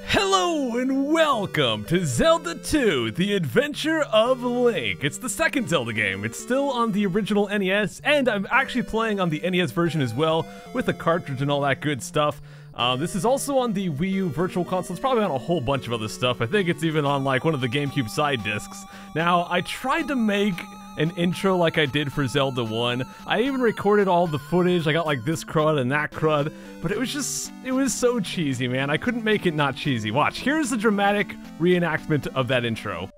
Hello and welcome to Zelda 2, The Adventure of Link. It's the second Zelda game. It's still on the original NES, and I'm actually playing on the NES version as well, with the cartridge and all that good stuff. This is also on the Wii U Virtual Console. It's probably on a whole bunch of other stuff. I think it's even on like one of the GameCube side discs. Now, I tried to make an intro like I did for Zelda 1. I even recorded all the footage. I got like this CRUD and that CRUD, but it was so cheesy, man. I couldn't make it not cheesy. Watch, here's the dramatic reenactment of that intro.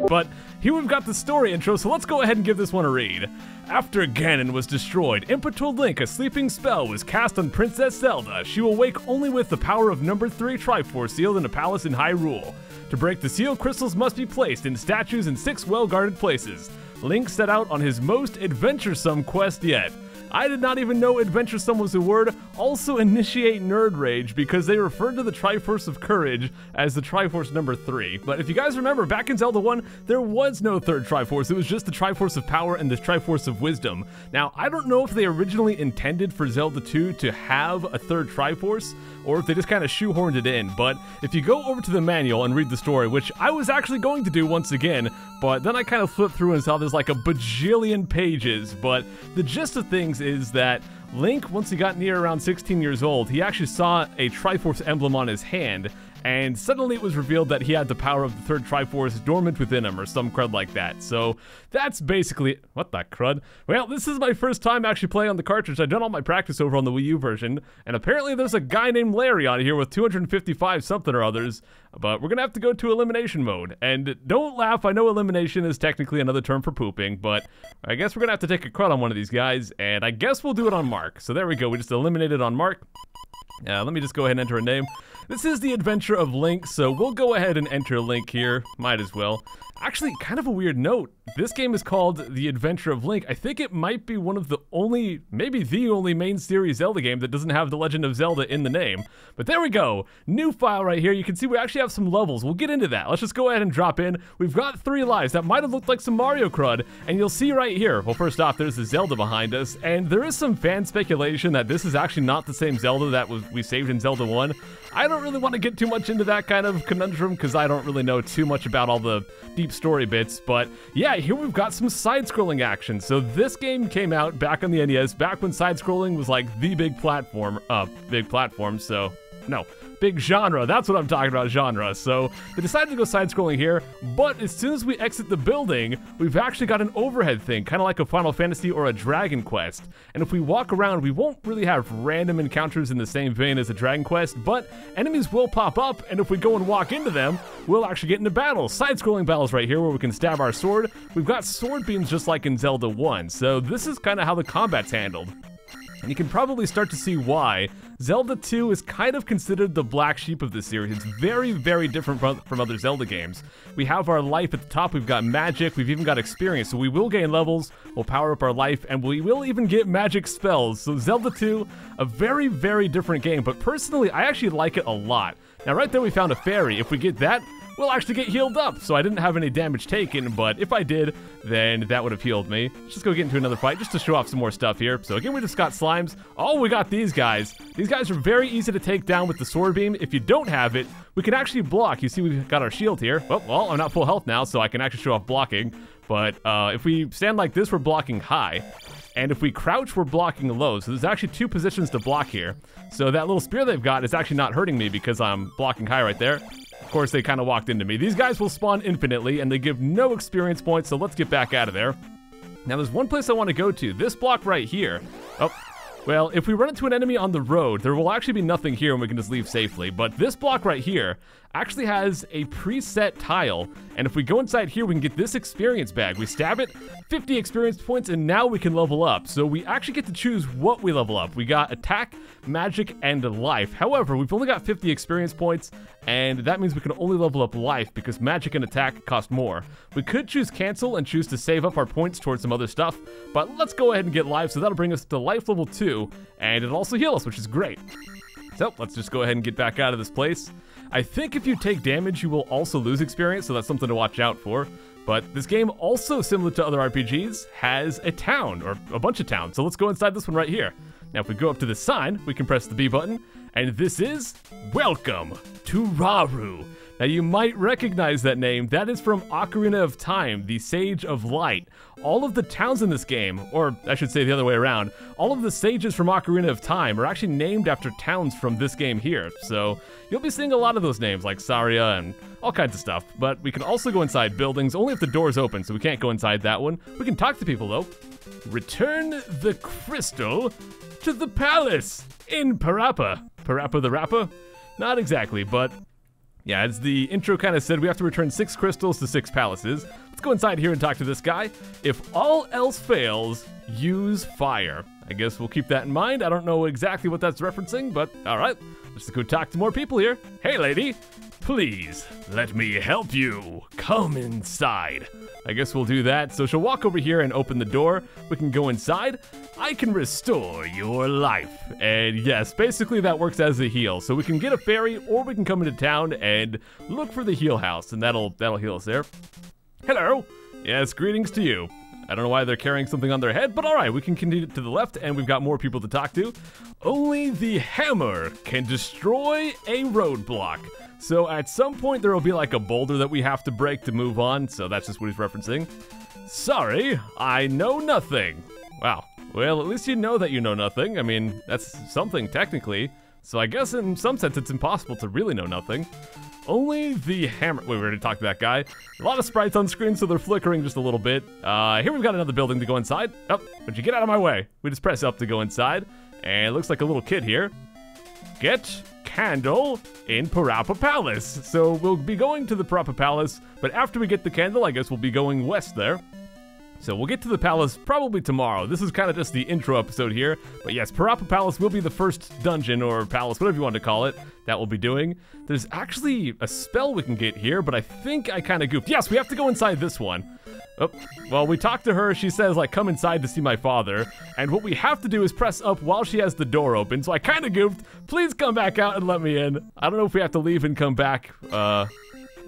But here we've got the story intro, so let's go ahead and give this one a read. After Ganon was destroyed, Impa told Link a sleeping spell was cast on Princess Zelda. She will wake only with the power of number 3 Triforce sealed in a palace in Hyrule. To break the seal, crystals must be placed in statues in 6 well-guarded places. Link set out on his most adventuresome quest yet. I did not even know adventuresome was a word. Also initiate nerd rage because they referred to the Triforce of Courage as the Triforce number 3. But if you guys remember, back in Zelda 1, there was no third Triforce. It was just the Triforce of Power and the Triforce of Wisdom. Now, I don't know if they originally intended for Zelda 2 to have a third Triforce, or if they just kind of shoehorned it in. But if you go over to the manual and read the story, which I was actually going to do once again, but then I kind of flipped through and saw there's like a bajillion pages. But the gist of things is that Link, once he got near around 16 years old, he actually saw a Triforce emblem on his hand, and suddenly it was revealed that he had the power of the third Triforce dormant within him, or some crud like that. So that's basically... What the crud? Well, this is my first time actually playing on the cartridge. I've done all my practice over on the Wii U version, and apparently there's a guy named Larry on here with 255 something or others, but we're gonna have to go to elimination mode. And don't laugh, I know elimination is technically another term for pooping, but I guess we're gonna have to take a crud on one of these guys, and I guess we'll do it on Mark. So there we go, we just eliminated on Mark. Let me just go ahead and enter a name. This is The Adventure of Link, so we'll go ahead and enter Link here. Might as well. Actually, kind of a weird note. This game is called The Adventure of Link. I think it might be one of the only, maybe the only main series Zelda game that doesn't have The Legend of Zelda in the name. But there we go. New file right here. You can see we actually have some levels. We'll get into that. Let's just go ahead and drop in. We've got 3 lives. That might have looked like some Mario crud. And you'll see right here. Well, first off, there's the Zelda behind us. And there is some fan speculation that this is actually not the same Zelda that we saved in Zelda 1. I don't really want to get too much into that kind of conundrum because I don't really know too much about all the deep story bits, but yeah, here we've got some side-scrolling action. So this game came out back on the NES, back when side-scrolling was like the big platform, big genre, that's what I'm talking about, genre. So they decided to go side-scrolling here, but as soon as we exit the building, we've actually got an overhead thing, kind of like a Final Fantasy or a Dragon Quest. And if we walk around, we won't really have random encounters in the same vein as a Dragon Quest, but enemies will pop up, and if we go and walk into them, we'll actually get into battles. Side-scrolling battles right here where we can stab our sword. We've got sword beams just like in Zelda 1, so this is kind of how the combat's handled. And you can probably start to see why. Zelda 2 is kind of considered the black sheep of the series. It's very, very different from other Zelda games. We have our life at the top, we've got magic, we've even got experience, so we will gain levels, we'll power up our life, and we will even get magic spells. So Zelda 2, a very, very different game, but personally, I actually like it a lot. Now right there we found a fairy. If we get that, we'll actually get healed up. So I didn't have any damage taken, but if I did, then that would have healed me. Let's just go get into another fight just to show off some more stuff here. So again, we just got slimes. Oh, we got these guys. These guys are very easy to take down with the sword beam. If you don't have it, we can actually block. You see we've got our shield here. Oh, well, I'm not full health now, so I can actually show off blocking. But if we stand like this, we're blocking high. And if we crouch, we're blocking low. So there's actually 2 positions to block here. So that little spear they've got is actually not hurting me because I'm blocking high right there. Of course, they kind of walked into me. These guys will spawn infinitely, and they give no experience points, so let's get back out of there. Now, there's one place I want to go to. This block right here. Oh, well, if we run into an enemy on the road, there will actually be nothing here, and we can just leave safely. But this block right here actually has a preset tile, and if we go inside here, we can get this experience bag. We stab it, 50 experience points, and now we can level up. So we actually get to choose what we level up. We got attack, magic, and life. However, we've only got 50 experience points, and that means we can only level up life because magic and attack cost more. We could choose cancel and choose to save up our points towards some other stuff, but let's go ahead and get life, so that'll bring us to life level 2, and it'll also heal us, which is great. So let's just go ahead and get back out of this place. I think if you take damage, you will also lose experience, so that's something to watch out for. But this game, also similar to other RPGs, has a town, or a bunch of towns. So let's go inside this one right here. Now, if we go up to the sign, we can press the B button, and this is Welcome to Raro. Now, you might recognize that name. That is from Ocarina of Time, the Sage of Light. All of the towns in this game, or I should say the other way around, all of the sages from Ocarina of Time are actually named after towns from this game here. So you'll be seeing a lot of those names, like Saria and all kinds of stuff. But we can also go inside buildings, only if the door's open, so we can't go inside that one. We can talk to people, though. Return the crystal to the palace in Parappa. Parappa the Rappa? Not exactly, but yeah, as the intro kind of said, we have to return 6 crystals to 6 palaces. Let's go inside here and talk to this guy. If all else fails, use fire. I guess we'll keep that in mind. I don't know exactly what that's referencing, but all right. Let's go talk to more people here. Hey, lady. Please, let me help you. Come inside. I guess we'll do that. So she'll walk over here and open the door. We can go inside. I can restore your life. And yes, basically that works as a heal. So we can get a fairy, or we can come into town and look for the heal house, and that'll heal us there. Hello. Yes, greetings to you. I don't know why they're carrying something on their head, but all right, we can continue to the left, and we've got more people to talk to. Only the hammer can destroy a roadblock. So at some point, there will be like a boulder that we have to break to move on, so that's just what he's referencing. Sorry, I know nothing. Wow, well, at least you know that you know nothing. I mean, that's something technically. So I guess in some sense, it's impossible to really know nothing. Only the hammer. Wait, we already talked to that guy. A lot of sprites on screen, so they're flickering just a little bit. Here we've got another building to go inside. Oh, would you get out of my way? We just press up to go inside. And it looks like a little kid here. Get candle in Parappa Palace. So we'll be going to the Parappa Palace, but after we get the candle, I guess we'll be going west there. So we'll get to the palace probably tomorrow. This is kind of just the intro episode here. But yes, Parappa Palace will be the first dungeon or palace, whatever you want to call it, that we'll be doing. There's actually a spell we can get here, but I think I kind of goofed. Yes, we have to go inside this one. Oh, well, we talked to her. She says, like, come inside to see my father. And what we have to do is press up while she has the door open. So I kind of goofed. Please come back out and let me in. I don't know if we have to leave and come back.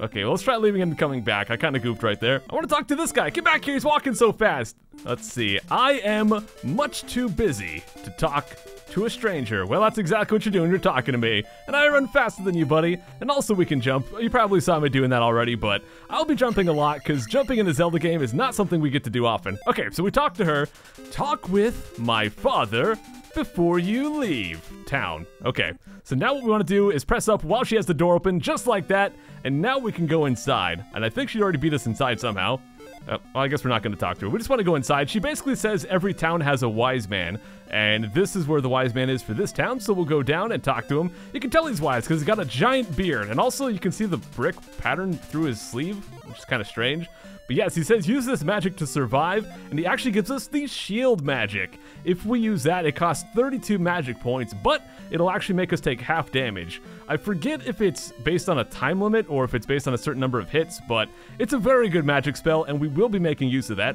Okay, well, let's try leaving and coming back. I kind of goofed right there. I want to talk to this guy. Get back here. He's walking so fast. Let's see. I am much too busy to talk to a stranger. Well, that's exactly what you're doing. You're talking to me. And I run faster than you, buddy. And also we can jump. You probably saw me doing that already, but I'll be jumping a lot because jumping in a Zelda game is not something we get to do often. Okay, so we talked to her. Talk with my father before you leave town. Okay, so now what we want to do is press up while she has the door open, just like that, and now we can go inside. And I think she'd already beat us inside somehow. Well, I guess we're not going to talk to her. We just want to go inside. She basically says every town has a wise man, and this is where the wise man is for this town, so we'll go down and talk to him. You can tell he's wise because he's got a giant beard, and also you can see the brick pattern through his sleeve, which is kind of strange. But yes, he says use this magic to survive, and he actually gives us the shield magic. If we use that, it costs 32 magic points, but it'll actually make us take half damage. I forget if it's based on a time limit or if it's based on a certain number of hits, but it's a very good magic spell, and we will be making use of that.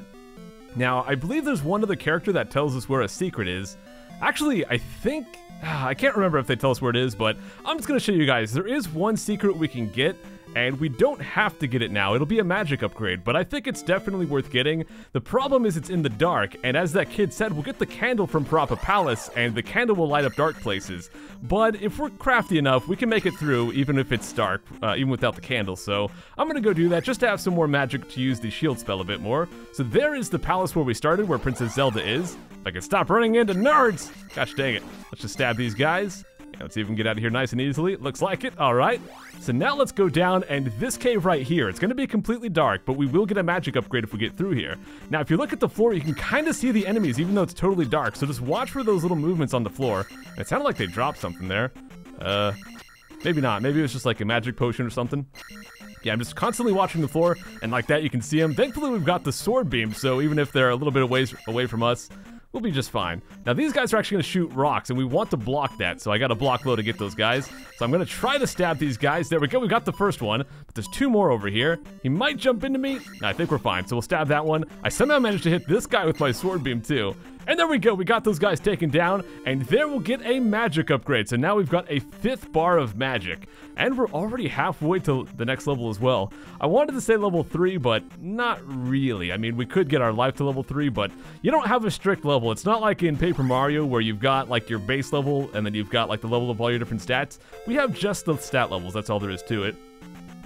Now, I believe there's one other character that tells us where a secret is. Actually, I think... I can't remember if they tell us where it is, but I'm just going to show you guys. There is one secret we can get, and we don't have to get it now. It'll be a magic upgrade, but I think it's definitely worth getting. The problem is it's in the dark, and as that kid said, we'll get the candle from Parappa Palace, and the candle will light up dark places. But if we're crafty enough, we can make it through, even if it's dark, even without the candle. So I'm going to go do that just to have some more magic to use the shield spell a bit more. So there is the palace where we started, where Princess Zelda is. If I can stop running into nerds! Gosh dang it. Let's just stab these guys. Let's see if we can get out of here nice and easily. Looks like it. All right. So now let's go down, and this cave right here, it's going to be completely dark, but we will get a magic upgrade if we get through here. Now, if you look at the floor, you can kind of see the enemies, even though it's totally dark. So just watch for those little movements on the floor. It sounded like they dropped something there. Maybe not. Maybe it was just like a magic potion or something. Yeah, I'm just constantly watching the floor, and like that, you can see them. Thankfully, we've got the sword beam, so even if they're a little bit away from us, we'll be just fine. Now, these guys are actually going to shoot rocks, and we want to block that, so I got a block low to get those guys. So I'm going to try to stab these guys. There we go. We got the first one, but there's 2 more over here. He might jump into me. No, I think we're fine, so we'll stab that one. I somehow managed to hit this guy with my sword beam, too. And there we go, we got those guys taken down, and there we'll get a magic upgrade. So now we've got a 5th bar of magic, and we're already halfway to the next level as well. I wanted to say level 3, but not really. I mean, we could get our life to level 3, but you don't have a strict level. It's not like in Paper Mario where you've got like your base level, and then you've got like the level of all your different stats. We have just the stat levels, that's all there is to it.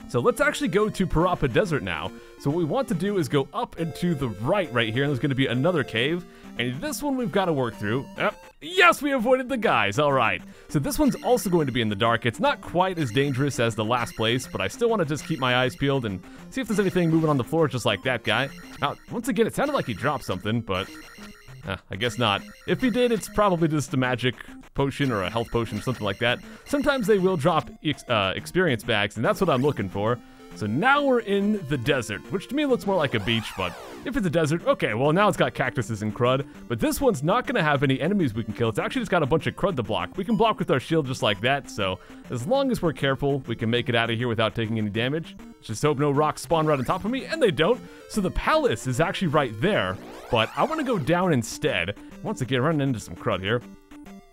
So let's actually go to Parappa Desert now. So what we want to do is go up and to the right here, and there's going to be another cave. And this one we've got to work through. Yes, we avoided the guys. All right. So this one's also going to be in the dark. It's not quite as dangerous as the last place, but I still want to just keep my eyes peeled and see if there's anything moving on the floor just like that guy. Now, once again, it sounded like he dropped something, but I guess not. If he did, it's probably just a magic potion or a health potion or something like that. Sometimes they will drop experience bags, and that's what I'm looking for. So now we're in the desert, which to me looks more like a beach, but if it's a desert, okay, well now it's got cactuses and CRUD, but this one's not going to have any enemies we can kill. It's actually just got a bunch of CRUD to block. We can block with our shield just like that, so as long as we're careful, we can make it out of here without taking any damage. Just hope no rocks spawn right on top of me, and they don't. So the palace is actually right there, but I want to go down instead. Once again, running into some CRUD here.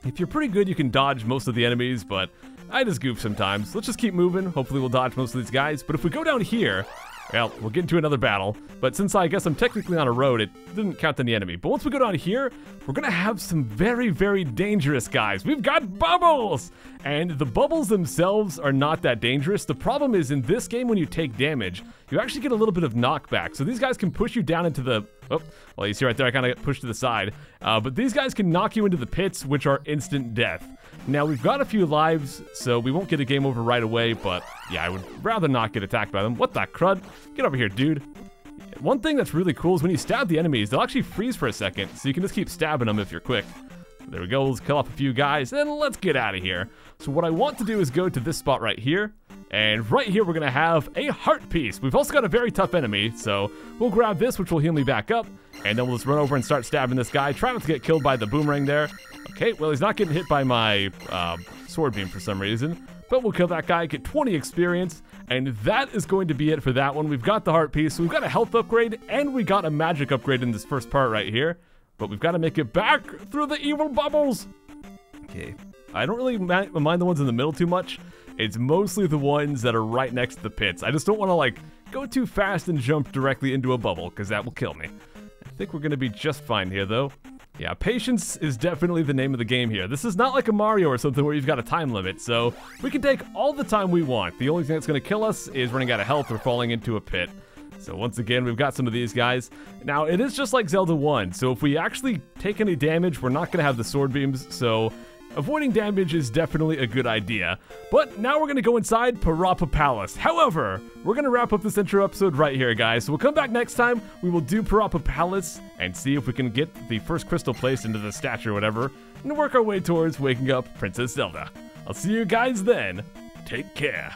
If you're pretty good, you can dodge most of the enemies, but I just goof sometimes. Let's just keep moving. Hopefully we'll dodge most of these guys. But if we go down here, well, we'll get into another battle. But since I guess I'm technically on a road, it didn't count any enemy. But once we go down here, we're going to have some very, very dangerous guys. We've got bubbles! And the bubbles themselves are not that dangerous. The problem is in this game, when you take damage, you actually get a little bit of knockback. So these guys can push you down into the... Oh, well, you see right there, I kind of get pushed to the side. But these guys can knock you into the pits, which are instant death. Now, we've got a few lives, so we won't get a game over right away, but yeah, I would rather not get attacked by them. What the crud? Get over here, dude. One thing that's really cool is when you stab the enemies, they'll actually freeze for a second, so you can just keep stabbing them if you're quick. There we go, let's kill off a few guys, and let's get out of here. So what I want to do is go to this spot right here, and right here we're going to have a heart piece. We've also got a very tough enemy, so we'll grab this, which will heal me back up, and then we'll just run over and start stabbing this guy. Try not to get killed by the boomerang there. Okay, well, he's not getting hit by my sword beam for some reason, but we'll kill that guy, get 20 experience, and that is going to be it for that one. We've got the heart piece, so we've got a health upgrade, and we got a magic upgrade in this first part right here, but we've got to make it back through the evil bubbles. Okay, I don't really mind the ones in the middle too much. It's mostly the ones that are right next to the pits. I just don't want to, like, go too fast and jump directly into a bubble, because that will kill me. I think we're going to be just fine here, though. Yeah, patience is definitely the name of the game here. This is not like a Mario or something where you've got a time limit, so we can take all the time we want. The only thing that's going to kill us is running out of health or falling into a pit. So once again, we've got some of these guys. Now, it is just like Zelda 1, so if we actually take any damage, we're not going to have the sword beams, so avoiding damage is definitely a good idea. But now we're going to go inside Parappa Palace. However, we're going to wrap up this intro episode right here, guys. So we'll come back next time. We will do Parappa Palace and see if we can get the first crystal placed into the statue or whatever, and work our way towards waking up Princess Zelda. I'll see you guys then. Take care.